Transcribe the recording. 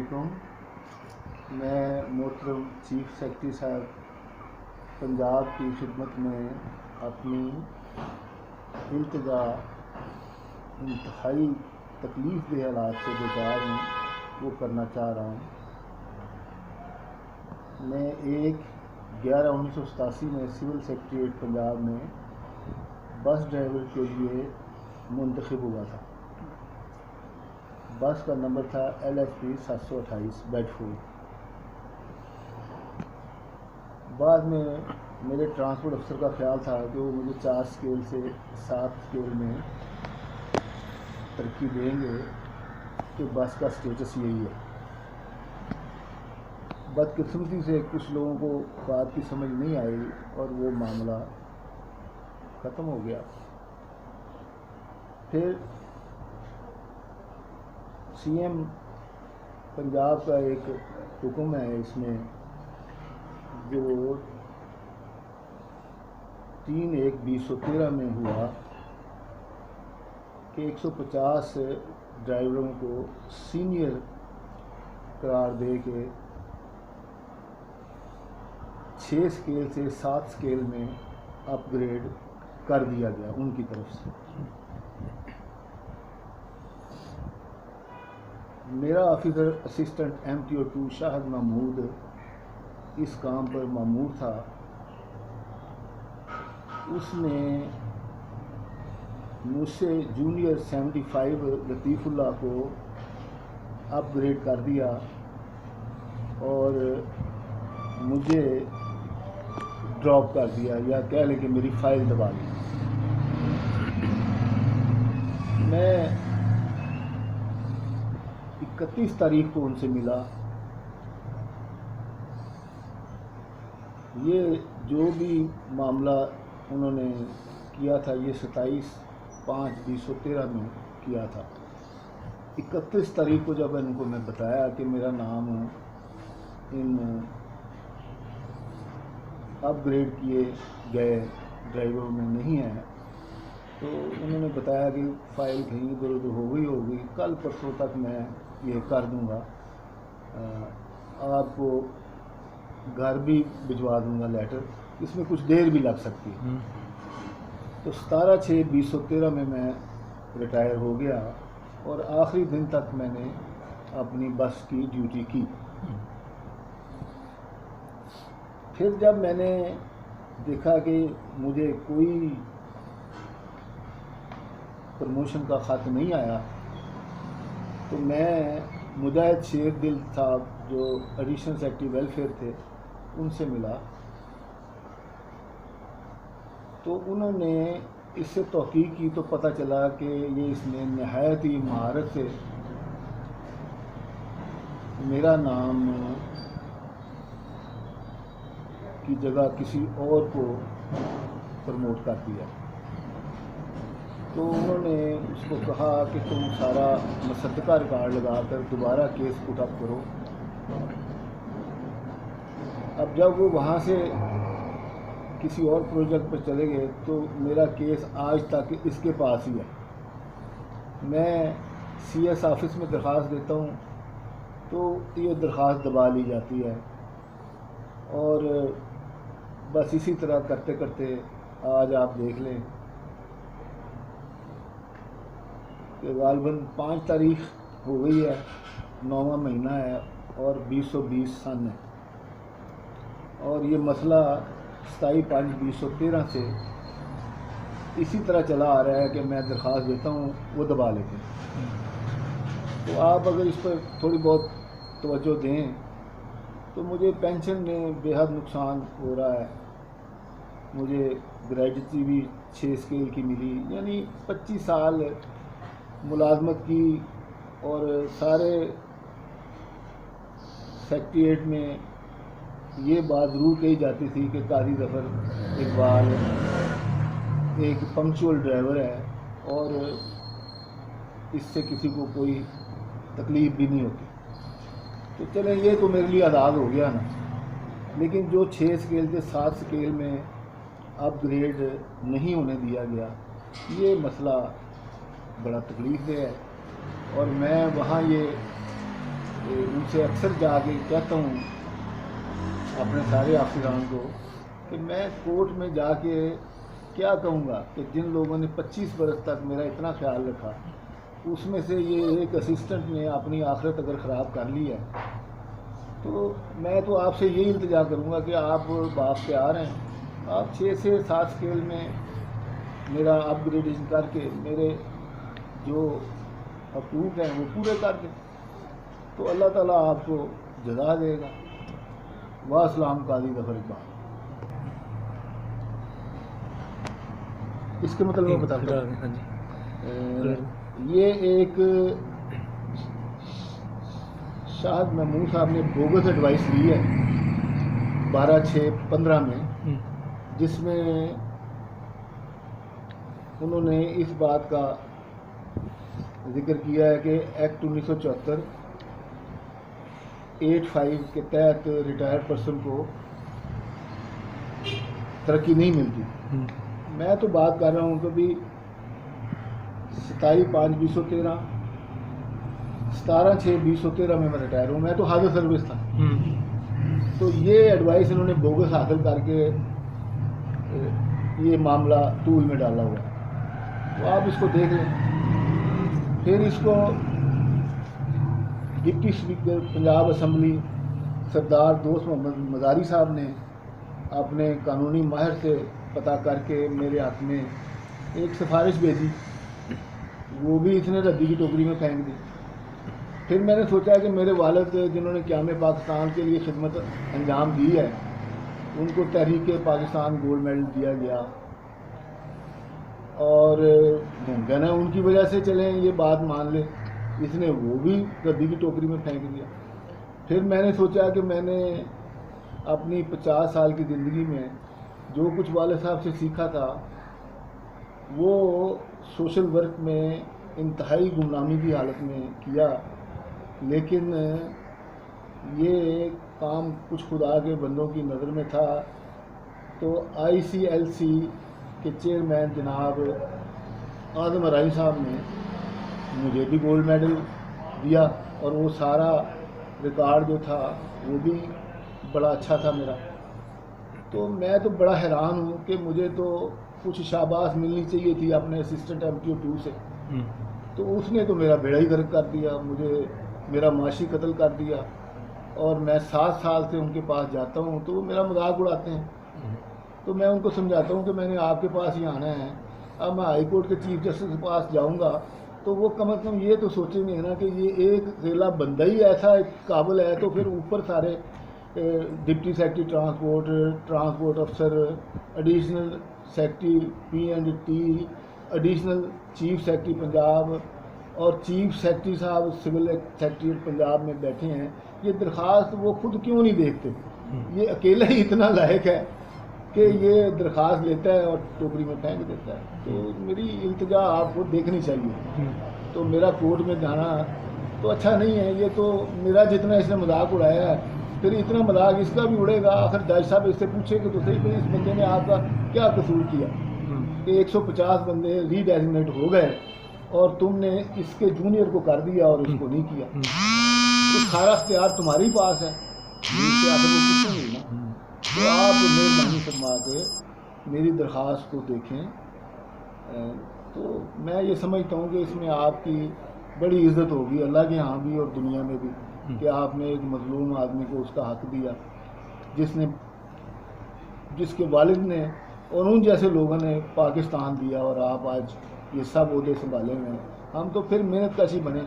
علیکم. میں محترم چیف سیکرٹری صاحب پنجاب کی خدمت میں اپنی التجا انتہائی تکلیف دہ حالات سے دوچار ہوں وہ کرنا چاہ رہا ہوں. میں 1/11/1987 میں سول سیکریٹریٹ پنجاب میں بس ڈرائیور کے لیے منتخب ہوا تھا. بس کا نمبر تھا LHP 728 بیڈ فورڈ. بعد میں میرے ٹرانسپورٹ افسر کا خیال تھا کہ وہ مجھے 4 اسکیل سے 7 اسکیل میں ترقی دیں گے کہ بس کا اسٹیٹس یہی ہے. بدقسمتی سے کچھ لوگوں کو بات کی سمجھ نہیں آئی اور وہ معاملہ ختم ہو گیا. پھر CM پنجاب کا ایک حکم ہے اس میں جو 3/1/2013 میں ہوا کہ 150 ڈرائیوروں کو سینئر قرار دے کے 6 اسکیل سے 7 اسکیل میں اپ گریڈ کر دیا گیا ان کی طرف سے. میرا آفیسر اسسٹنٹ MTO2 شاہد محمود اس کام پر مامور تھا. اس نے مجھ سے جونیئر 75 لطیف اللہ کو اپ گریڈ کر دیا اور مجھے ڈراپ کر دیا یا کہہ لیں کہ میری فائل دبا لی. میں 31 تاریخ کو ان سے ملا. یہ جو بھی معاملہ انہوں نے کیا تھا یہ 27/5/2013 میں کیا تھا. 31 تاریخ کو جب ان کو میں بتایا کہ میرا نام ان اپ گریڈ کیے گئے ڈرائیوروں میں نہیں ہے تو انہوں نے بتایا کہ فائل کہیں ادھر ادھر ہو گئی ہوگی، کل پرسوں تک میں یہ کر دوں گا، آپ کو گھر بھی بھجوا دوں گا لیٹر، اس میں کچھ دیر بھی لگ سکتی ہے. تو 17/6/2013 میں ریٹائر ہو گیا اور آخری دن تک میں نے اپنی بس کی ڈیوٹی کی. پھر جب میں نے دیکھا کہ مجھے کوئی پروموشن کا خط نہیں آیا تو میں مجاہد شیر دل صاحب جو ایڈیشنل سیکرٹری ویلفیئر تھے ان سے ملا. تو انہوں نے اس سے تحقیق کی تو پتہ چلا کہ یہ اس نے نہایت ہی مہارت سے میرا نام کی جگہ کسی اور کو پروموٹ کر دیا. تو انہوں نے اس کو کہا کہ تم سارا مصدقہ ریکارڈ لگا کر دوبارہ کیس پٹ اپ کرو. اب جب وہ وہاں سے کسی اور پروجیکٹ پر چلے گئے تو میرا کیس آج تک اس کے پاس ہی ہے. میں CS آفس میں درخواست دیتا ہوں تو یہ درخواست دبا لی جاتی ہے اور بس اسی طرح کرتے کرتے آج آپ دیکھ لیں کہ غالباً 5 تاریخ ہو گئی ہے، 9واں مہینہ ہے اور 2020 سن ہے اور یہ مسئلہ 27/5/2013 سے اسی طرح چلا آ رہا ہے کہ میں درخواست دیتا ہوں وہ دبا لیتے ہیں. تو آپ اگر اس پر تھوڑی بہت توجہ دیں تو مجھے پینشن میں بے حد نقصان ہو رہا ہے. مجھے گریجویٹی بھی 6 اسکیل کی ملی، یعنی 25 سال ملازمت کی اور سارے سیکریٹریٹ میں یہ بات ضرور کہی جاتی تھی کہ قاضی ظفر اقبال ایک پنکچول ڈرائیور ہے اور اس سے کسی کو کوئی تکلیف بھی نہیں ہوتی. تو چلیں یہ تو میرے لیے آزاد ہو گیا نا، لیکن جو 6 اسکیل سے 7 اسکیل میں اپ گریڈ نہیں ہونے دیا گیا یہ مسئلہ بڑا تکلیف دہ ہے. اور میں وہاں یہ ان سے اکثر جا کے کہتا ہوں اپنے سارے افسران کو کہ میں کورٹ میں جا کے کیا کہوں گا کہ جن لوگوں نے 25 برس تک میرا اتنا خیال رکھا، اس میں سے یہ ایک اسسٹنٹ نے اپنی آخرت اگر خراب کر لی ہے، تو میں تو آپ سے یہی التجا کروں گا کہ آپ باپ پیار ہیں، آپ 6 سے 7 اسکیل میں میرا اپ گریڈیشن کر کے میرے جو حقوق ہیں وہ پورے کر دیں، تو اللہ تعالیٰ آپ کو جزا دے گا۔ واسلام قاضی ظفر اقبال۔ اس کے مطلب میں بتاتا ہوں، یہ ایک شاہد محمود صاحب نے بوگس ایڈوائس لی ہے 12/6/15 میں، جس میں انہوں نے اس بات کا ذکر کیا ہے کہ ایکٹ 1974 85 کے تحت ریٹائرڈ پرسن کو ترقی نہیں ملتی۔ میں تو بات کر رہا ہوں کہ بھی 27/5/2013 17/6/2013 میں ریٹائر ہوں، میں تو حاضر سروس تھا، تو یہ ایڈوائس انہوں نے بوگس حاصل کر کے یہ معاملہ طول میں ڈالا ہوا ہے، تو آپ اس کو دیکھ لیں۔ پھر اس کو ڈپٹی اسپیکر پنجاب اسمبلی سردار دوست محمد مزاری صاحب نے اپنے قانونی ماہر سے پتہ کر کے میرے ہاتھ میں ایک سفارش بھیجی، وہ بھی اس نے ردی کی ٹوکری میں پھینک دی۔ پھر میں نے سوچا کہ میرے والد جنہوں نے قیام پاکستان کے لیے خدمت انجام دی ہے، ان کو تحریک پاکستان گولڈ میڈل دیا گیا، اور ممکن ہے ان کی وجہ سے چلیں یہ بات مان لیں، اس نے وہ بھی ردی کی ٹوکری میں پھینک دیا۔ پھر میں نے سوچا کہ میں نے اپنی 50 سال کی زندگی میں جو کچھ والد صاحب سے سیکھا تھا وہ سوشل ورک میں انتہائی گمنامی کی حالت میں کیا، لیکن یہ کام کچھ خدا کے بندوں کی نظر میں تھا، تو ICLC کے چیئرمین جناب اعظم ارائیں صاحب نے مجھے بھی گولڈ میڈل دیا، اور وہ سارا ریکارڈ جو تھا وہ بھی بڑا اچھا تھا میرا۔ تو میں تو بڑا حیران ہوں کہ مجھے تو کچھ شاباش ملنی چاہیے تھی اپنے اسسٹنٹ MTO 2 سے، تو اس نے تو میرا بیڑا ہی غرق کر دیا، مجھے میرا معاشی قتل کر دیا، اور میں 7 سال سے ان کے پاس جاتا ہوں تو وہ میرا مذاق اڑاتے ہیں۔ تو میں ان کو سمجھاتا ہوں کہ میں نے آپ کے پاس ہی آنا ہے، اب میں ہائی کورٹ کے چیف جسٹس کے پاس جاؤں گا تو وہ کم از کم یہ تو سوچیں گے نا کہ یہ ایک ضلع بندہ ہی ایسا قابل ہے، تو پھر اوپر سارے ڈپٹی سیکرٹری ٹرانسپورٹ افسر، additional secretary P&T، additional chief secretary Punjab اور چیف سیکرٹری صاحب سول سیکرٹریٹ پنجاب میں بیٹھے ہیں، یہ درخواست وہ خود کیوں نہیں دیکھتے؟ یہ اکیلا ہی اتنا لائق ہے کہ یہ درخواست لیتا ہے اور ٹوکری میں پھینک دیتا ہے۔ تو میری التجا آپ کو دیکھنی چاہیے، تو میرا کورٹ میں جانا تو اچھا نہیں ہے، یہ تو میرا جتنا اس نے مذاق اڑایا ہے پھر اتنا مذاق اس کا بھی اڑے گا۔ آخر جج صاحب اس سے پوچھے کہ تو صحیح کہ اس بندے نے آپ کا کیا قصور کیا کہ 150 بندے ری ڈیزگنیٹ ہو گئے اور تم نے اس کے جونیئر کو کر دیا اور اس کو نہیں کیا، تو سارا اختیار تمہاری پاس ہے، اس سے آخر وہ پوچھیں گے نا۔ تو آپ مہربانی فرما کے میری درخواست کو دیکھیں، تو میں یہ سمجھتا ہوں کہ اس میں آپ کی بڑی عزت ہوگی اللہ کے ہاں بھی اور دنیا میں بھی، کہ آپ نے ایک مظلوم آدمی کو اس کا حق دیا، جس کے والد نے اور ان جیسے لوگوں نے پاکستان دیا، اور آپ آج یہ سب عہدے سنبھالے ہوئے ہیں۔ ہم تو پھر محنت کشی بنے۔